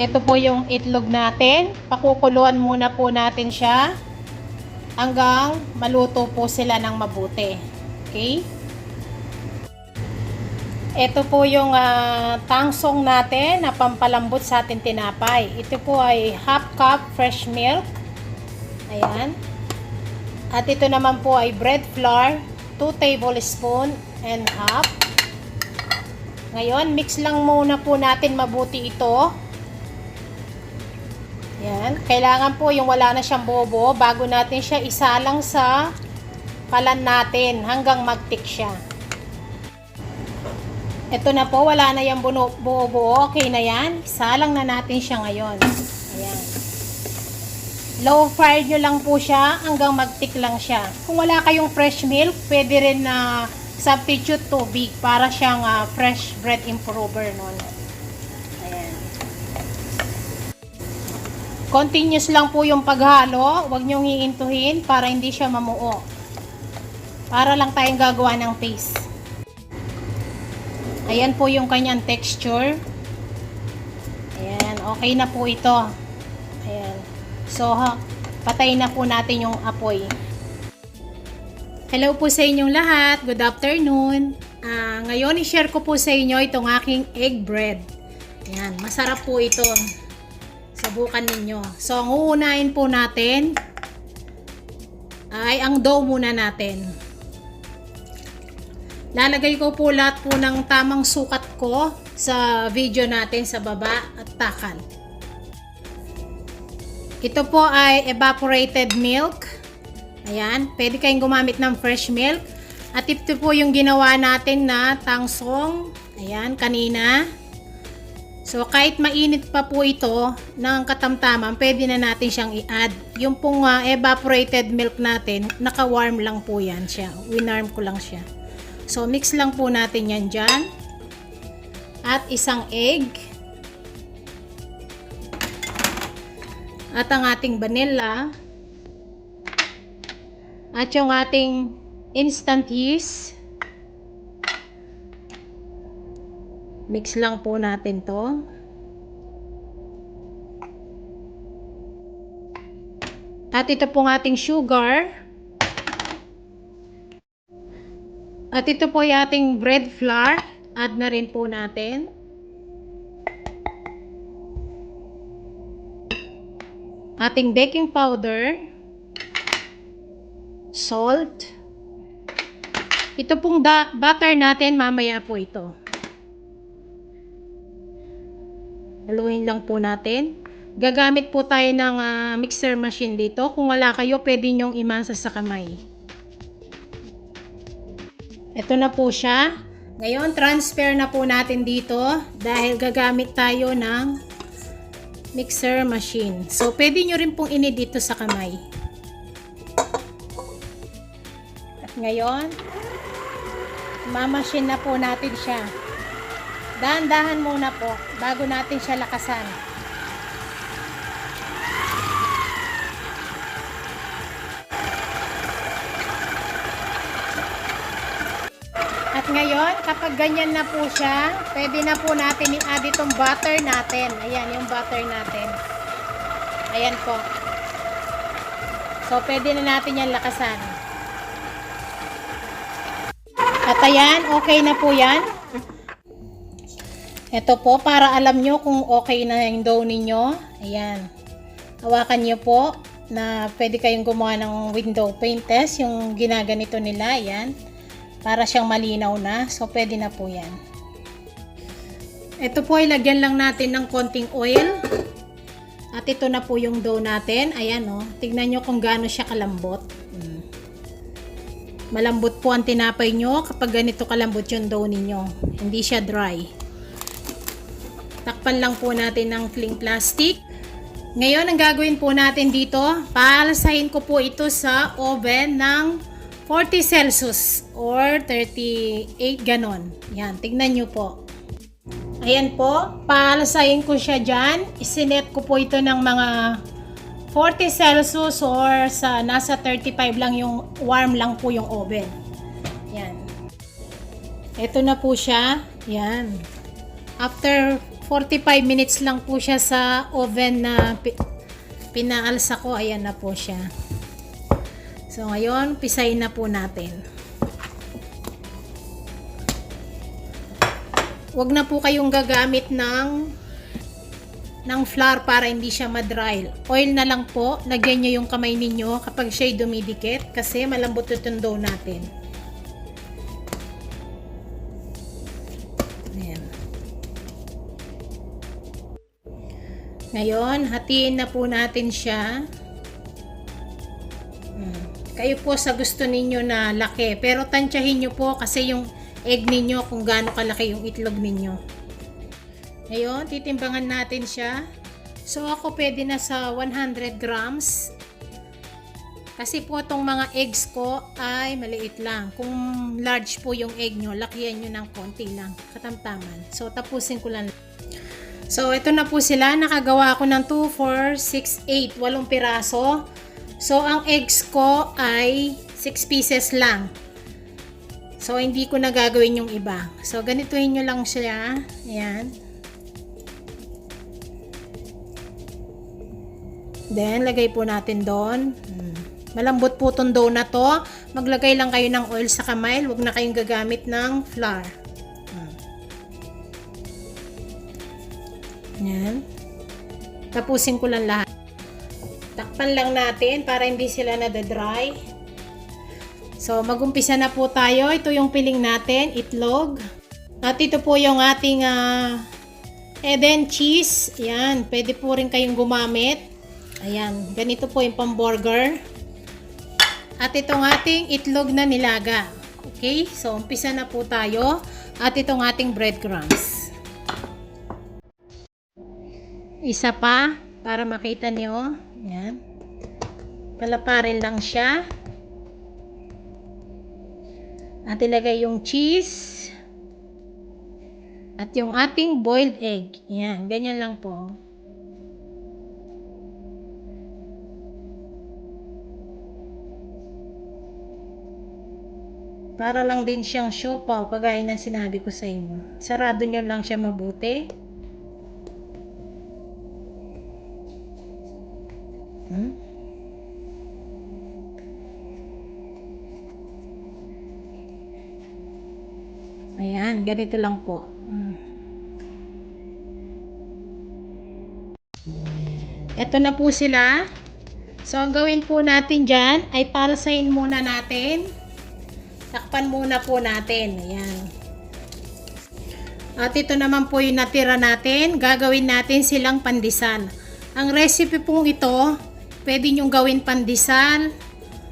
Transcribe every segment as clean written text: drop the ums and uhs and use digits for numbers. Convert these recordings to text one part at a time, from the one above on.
Ito po yung itlog natin. Pakukuluan muna po natin siya hanggang maluto po sila ng mabuti. Okay? Ito po yung tangsong natin na pampalambot sa ating tinapay. Ito po ay half cup fresh milk. Ayan. At ito naman po ay bread flour, 2 tablespoon and half. Ngayon, mix lang muna po natin mabuti ito. Ayan. Kailangan po yung wala na siyang bobo bago natin siya isalang sa kalan natin hanggang mag-thick siya. Ito na po, wala na yung buo-buo. Okay na yan. Isalang na natin siya ngayon. Ayan. Low fire nyo lang po siya hanggang mag-thick lang siya. Kung wala kayong fresh milk, pwede rin na substitute tubig para siyang fresh bread improver nun. Ayan. Continuous lang po yung paghalo. Huwag nyong hiintuhin para hindi siya mamuo. Para lang tayong gagawa ng paste. Ayan po yung kanyang texture. Ayan, okay na po ito. Ayan. So, patayin na po natin yung apoy. Hello po sa inyong lahat. Good afternoon. Ngayon, i-share ko po sa inyo itong aking egg bread. Ayan, masarap po ito. Subukan ninyo. So, ang uunahin po natin ay ang dough muna natin. Lalagay ko po lahat po ng tamang sukat ko sa video natin sa baba at takal. Ito po ay evaporated milk. Ayan, pwede kayong gumamit ng fresh milk. At ito po yung ginawa natin na tangsong. Ayan, kanina. So, kahit mainit pa po ito ng katamtaman, pwede na natin siyang i-add. Yung pong evaporated milk natin, naka-warm lang po yan siya. Winarm ko lang siya. So, mix lang po natin yan dyan. At isang egg. At ang ating vanilla. At yung ating instant yeast. Mix lang po natin to. At ito pong ating sugar. At ito po yung ating bread flour. Add na rin po natin. Ating baking powder. Salt. Ito pong butter natin, mamaya po ito. Haluin lang po natin. Gagamit po tayo ng mixer machine dito. Kung wala kayo, pwede nyong imasa sa kamay. Ito na po siya. Ngayon, transfer na po natin dito dahil gagamit tayo ng mixer machine. So, pwede nyo rin pong inid dito sa kamay. At ngayon, mamachine na po natin siya. Dahan-dahan muna po bago natin siya lakasan. At ngayon, kapag ganyan na po siya, pwede na po natin i-add itong butter natin. Ayan, yung butter natin. Ayan po. So, pwede na natin yan lakasan. At ayan, okay na po yan. Ito po, para alam nyo kung okay na yung dough ninyo. Ayan. Hawakan nyo po na pwede kayong gumawa ng window pane test. Yung ginaganito nila, ayan. Para siyang malinaw na. So, pwede na po yan. Ito po ay lagyan lang natin ng konting oil. At ito na po yung dough natin. Ayan o. Tignan nyo kung gaano siya kalambot. Malambot po ang tinapay nyo kapag ganito kalambot yung dough ninyo. Hindi siya dry. Takpan lang po natin ng cling plastic. Ngayon, ang gagawin po natin dito, paalasahin ko po ito sa oven ng 40 Celsius or 38 ganon. Yan, tignan nyo po. Ayan po, paalasahin ko siya dyan. Isinet ko po ito ng mga 40 Celsius or sa nasa 35 lang yung warm lang po yung oven. Yan. Ito na po siya. Yan. After 45 minutes lang po siya sa oven na pinaalsa ko, ayan na po siya. So ngayon, pisahin na po natin. Huwag na po kayong gagamit ng flour para hindi siya ma-dry. Oil na lang po. Lagyan nyo yung kamay ninyo kapag siya'y dumidikit kasi malambot itong dough natin. Ayan. Ngayon, hatiin na po natin siya. Kayo po sa gusto ninyo na laki. Pero tansyahin nyo po kasi yung egg ninyo kung gaano kalaki yung itlog ninyo. Ngayon, titimbangan natin siya. So, ako pwede na sa 100 grams. Kasi po itong mga eggs ko ay maliit lang. Kung large po yung egg nyo, lakihan nyo ng konti lang. Katamtaman. So, tapusin ko lang. So, ito na po sila. Nakagawa ko ng 2, 4, 6, 8, 8 piraso. So, ang eggs ko ay 6 pieces lang. So, hindi ko na gagawin yung iba. So, ganituhin nyo lang siya. Ayan. Then, lagay po natin doon. Malambot po itong dough na to. Maglagay lang kayo ng oil sa kamay. Huwag na kayong gagamit ng flour. Ayan. Tapusin ko lang lahat. Takpan lang natin para hindi sila nadadry. So, mag-umpisa na po tayo. Ito yung piling natin, itlog. At ito po yung ating Eden cheese. Ayan, pwede po rin kayong gumamit. Ayan, ganito po yung pang-burger. At itong ating itlog na nilaga. Okay, so umpisa na po tayo. At itong ating breadcrumbs. Isa pa, para makita niyo. Ayan. Palaparin lang siya. At ilagay yung cheese. At yung ating boiled egg. Yan, ganyan lang po. Para lang din siyang siopaw, kagaya ng sinabi ko sa inyo. Sarado nyo lang siya mabuti. Ayan, ganito lang po. Ito na po sila. So, ang gawin po natin dyan ay palsahin muna natin. Takpan muna po natin. Ayan. At ito naman po yung natira natin. Gagawin natin silang pandesal. Ang recipe pong ito, pwede nyong gawin pandesal,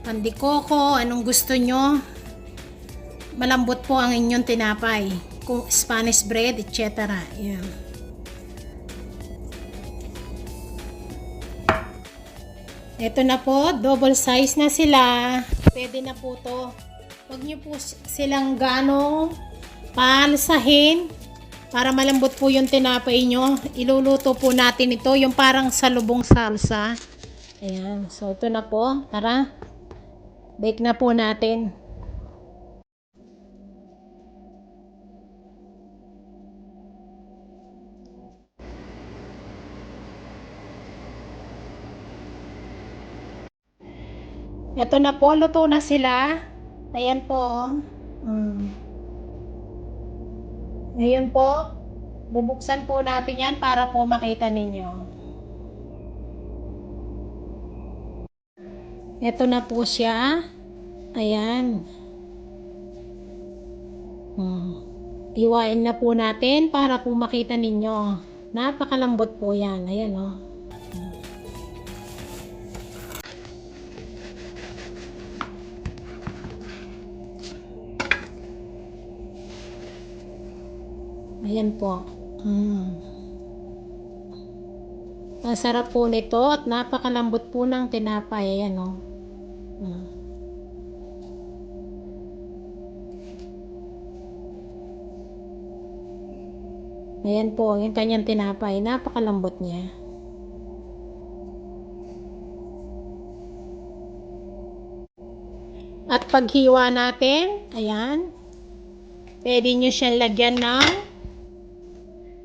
pandikoko, anong gusto nyo. Malambot po ang inyong tinapay. Kung Spanish bread, etc. Ayan. Ito na po, double size na sila. Pwede na po to. Huwag nyo po silang ganong palsahin para malambot po yung tinapay nyo. Iluluto po natin ito, yung parang salubong salsa. Ayan, so ito na po. Tara, bake na po natin. Ito na po, luto na sila. Ayan po. Ngayon po, bubuksan po natin yan para po makita ninyo. Ito na po siya. Ayan. Iwain na po natin para po makita ninyo. Napakalambot po yan. Ayan o. Ayan po. Ang sarap po nito at napakalambot po ng tinapay. Ayan o. Ayan po, yung kanyang tinapay. Napakalambot niya. At paghiwa natin, ayan, pwede nyo siyang lagyan ng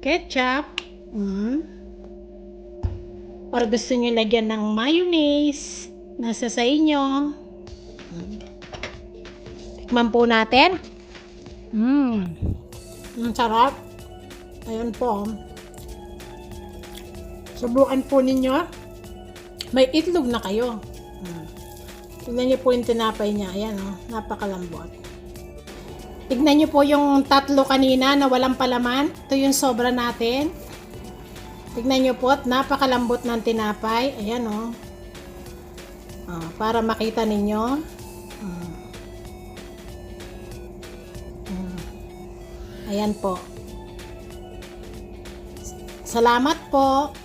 ketchup. Or gusto nyo lagyan ng mayonnaise. Nasa sa inyo. Tikman po natin. Ang sarap. Ayan po. Subukan po ninyo. May itlog na kayo. Tignan nyo po yung tinapay niya. Ayan napakalambot. Tignan nyo po yung tatlo kanina na walang palaman. Ito yung sobra natin. Tignan nyo po, napakalambot ng tinapay. Ayan para makita ninyo. Ayan po. Salamat po.